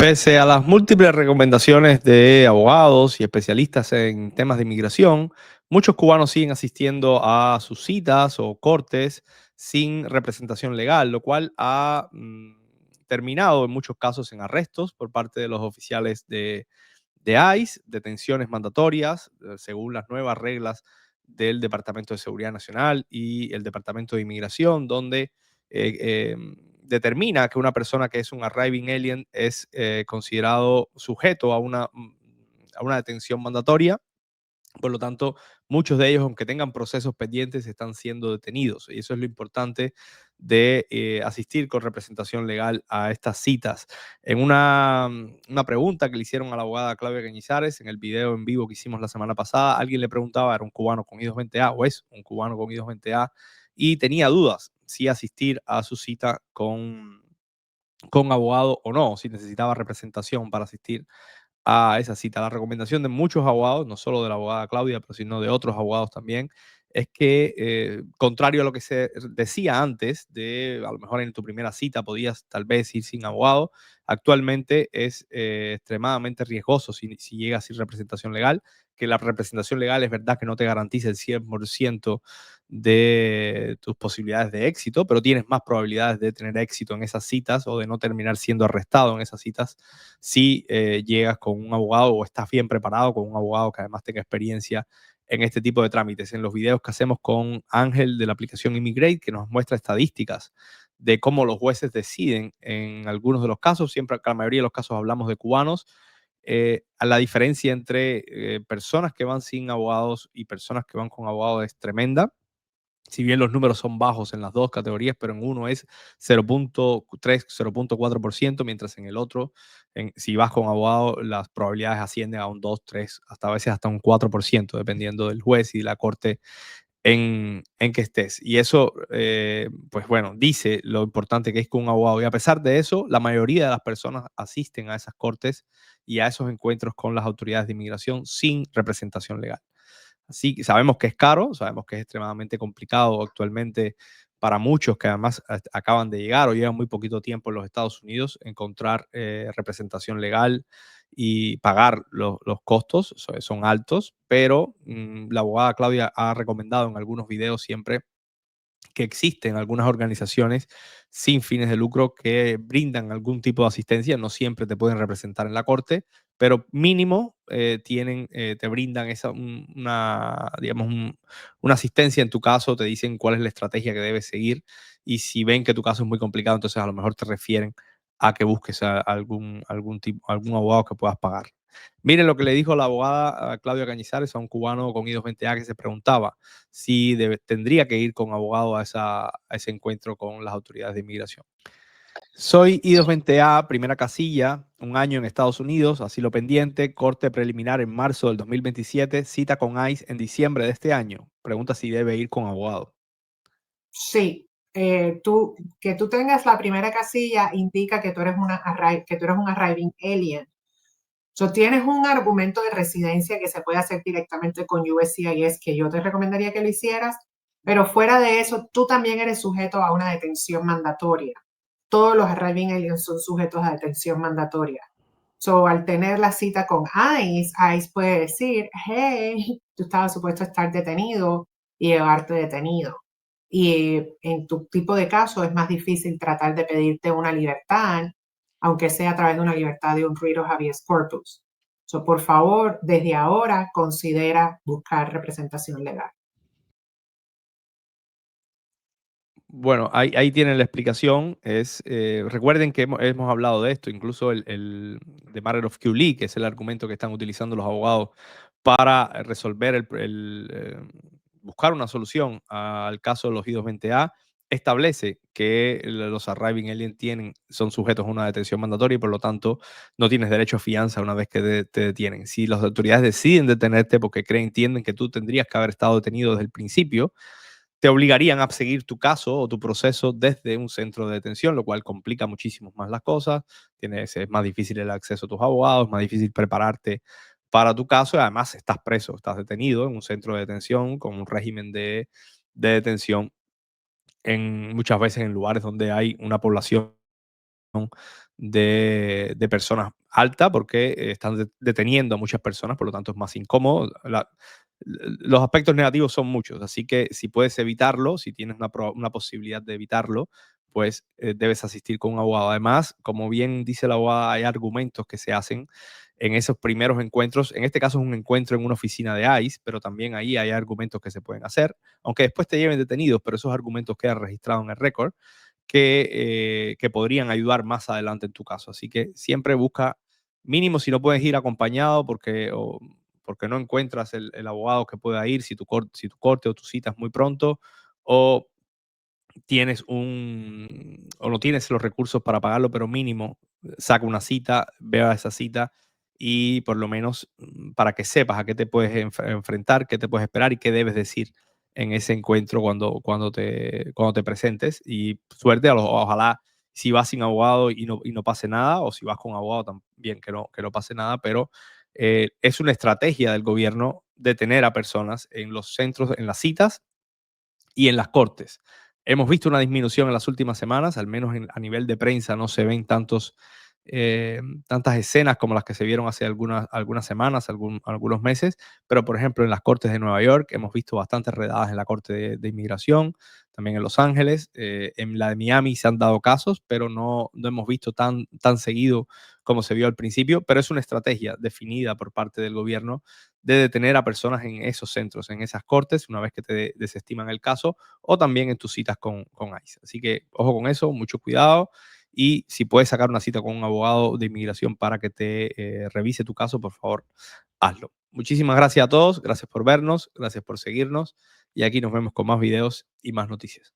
Pese a las múltiples recomendaciones de abogados y especialistas en temas de inmigración, muchos cubanos siguen asistiendo a sus citas o cortes sin representación legal, lo cual ha terminado en muchos casos en arrestos por parte de los oficiales de ICE, detenciones mandatorias, según las nuevas reglas del Departamento de Seguridad Nacional y el Departamento de Inmigración, donde determina que una persona que es un arriving alien es considerado sujeto a una detención mandatoria. Por lo tanto, muchos de ellos, aunque tengan procesos pendientes, están siendo detenidos. Y eso es lo importante de asistir con representación legal a estas citas. En una pregunta que le hicieron a la abogada Claudia Cañizares en el video en vivo que hicimos la semana pasada, alguien le preguntaba, era un cubano con I-220A, o es un cubano con I-220A, y tenía dudas si asistir a su cita con abogado o no, si necesitaba representación para asistir a esa cita. La recomendación de muchos abogados, no solo de la abogada Claudia, pero sino de otros abogados también, es que, contrario a lo que se decía antes, de a lo mejor en tu primera cita podías tal vez ir sin abogado, actualmente es extremadamente riesgoso si llegas sin representación legal, que la representación legal es verdad que no te garantiza el 100% de tus posibilidades de éxito, pero tienes más probabilidades de tener éxito en esas citas o de no terminar siendo arrestado en esas citas si llegas con un abogado o estás bien preparado con un abogado que además tenga experiencia en este tipo de trámites. En los videos que hacemos con Ángel de la aplicación Immigrate, que nos muestra estadísticas de cómo los jueces deciden en algunos de los casos, siempre que la mayoría de los casos hablamos de cubanos, a la diferencia entre personas que van sin abogados y personas que van con abogados es tremenda. Si bien los números son bajos en las dos categorías, pero en uno es 0.3, 0.4%, mientras en el otro, si vas con abogado, las probabilidades ascienden a un 2, 3, hasta a veces hasta un 4%, dependiendo del juez y de la corte en que estés. Y eso, pues bueno, dice lo importante que es con un abogado. Y a pesar de eso, la mayoría de las personas asisten a esas cortes y a esos encuentros con las autoridades de inmigración sin representación legal. Así que sabemos que es caro, sabemos que es extremadamente complicado actualmente para muchos que además acaban de llegar o llevan muy poquito tiempo en los Estados Unidos encontrar representación legal y pagar los costos, son altos, pero la abogada Claudia ha recomendado en algunos videos siempre que existen algunas organizaciones sin fines de lucro que brindan algún tipo de asistencia. No siempre te pueden representar en la corte, pero mínimo te brindan digamos, una asistencia en tu caso, te dicen cuál es la estrategia que debes seguir y si ven que tu caso es muy complicado, entonces a lo mejor te refieren a que busques algún abogado que puedas pagar. Miren lo que le dijo la abogada Claudia Cañizares a un cubano con I-220A que se preguntaba si tendría que ir con abogado a ese encuentro con las autoridades de inmigración. Soy I-220A, primera casilla, un año en Estados Unidos, asilo pendiente, corte preliminar en marzo del 2027, cita con ICE en diciembre de este año. Pregunta si debe ir con abogado. Sí, que tú tengas la primera casilla indica que tú eres que tú eres un arriving alien. So, tienes un argumento de residencia que se puede hacer directamente con USCIS, que yo te recomendaría que lo hicieras, pero fuera de eso, tú también eres sujeto a una detención mandatoria. Todos los arriving aliens son sujetos a detención mandatoria. So, al tener la cita con ICE, ICE puede decir, hey, tú estabas supuesto a estar detenido y llevarte detenido. Y en tu tipo de caso es más difícil tratar de pedirte una libertad, aunque sea a través de una libertad de un writ of habeas corpus. So, por favor, desde ahora considera buscar representación legal. Bueno, ahí tienen la explicación. Recuerden que hemos hablado de esto, incluso el de Matter of QLE, que es el argumento que están utilizando los abogados para resolver buscar una solución al caso de los I-220A, establece que los arriving alien son sujetos a una detención mandatoria y por lo tanto no tienes derecho a fianza una vez que te detienen. Si las autoridades deciden detenerte porque entienden que tú tendrías que haber estado detenido desde el principio, te obligarían a seguir tu caso o tu proceso desde un centro de detención, lo cual complica muchísimo más las cosas. Es más difícil el acceso a tus abogados, más difícil prepararte para tu caso y además estás preso, estás detenido en un centro de detención con un régimen de detención muchas veces en lugares donde hay una población de personas alta porque están deteniendo a muchas personas, por lo tanto es más incómodo. Los aspectos negativos son muchos, así que si puedes evitarlo, si tienes una posibilidad de evitarlo, pues debes asistir con un abogado. Además, como bien dice la abogada, hay argumentos que se hacen en esos primeros encuentros. En este caso es un encuentro en una oficina de ICE, pero también ahí hay argumentos que se pueden hacer, aunque después te lleven detenidos, pero esos argumentos quedan registrados en el récord que podrían ayudar más adelante en tu caso. Así que siempre busca, mínimo si no puedes ir acompañado porque no encuentras el abogado que pueda ir, si tu corte o tu cita es muy pronto, o o no tienes los recursos para pagarlo, pero mínimo saca una cita, vea esa cita y por lo menos para que sepas a qué te puedes enfrentar, qué te puedes esperar y qué debes decir en ese encuentro cuando te presentes. Y suerte, ojalá si vas sin abogado y no pase nada, o si vas con abogado también que no pase nada, pero es una estrategia del gobierno detener a personas en los centros, en las citas y en las cortes. Hemos visto una disminución en las últimas semanas, al menos a nivel de prensa no se ven tantas escenas como las que se vieron hace algunas semanas, algunos meses, pero por ejemplo en las cortes de Nueva York hemos visto bastantes redadas en la corte de inmigración, también en Los Ángeles, en la de Miami se han dado casos, pero no hemos visto tan seguido como se vio al principio, pero es una estrategia definida por parte del gobierno de detener a personas en esos centros, en esas cortes, una vez que te desestiman el caso, o también en tus citas con ICE. Así que ojo con eso, mucho cuidado. Y si puedes sacar una cita con un abogado de inmigración para que te revise tu caso, por favor, hazlo. Muchísimas gracias a todos, gracias por vernos, gracias por seguirnos y aquí nos vemos con más videos y más noticias.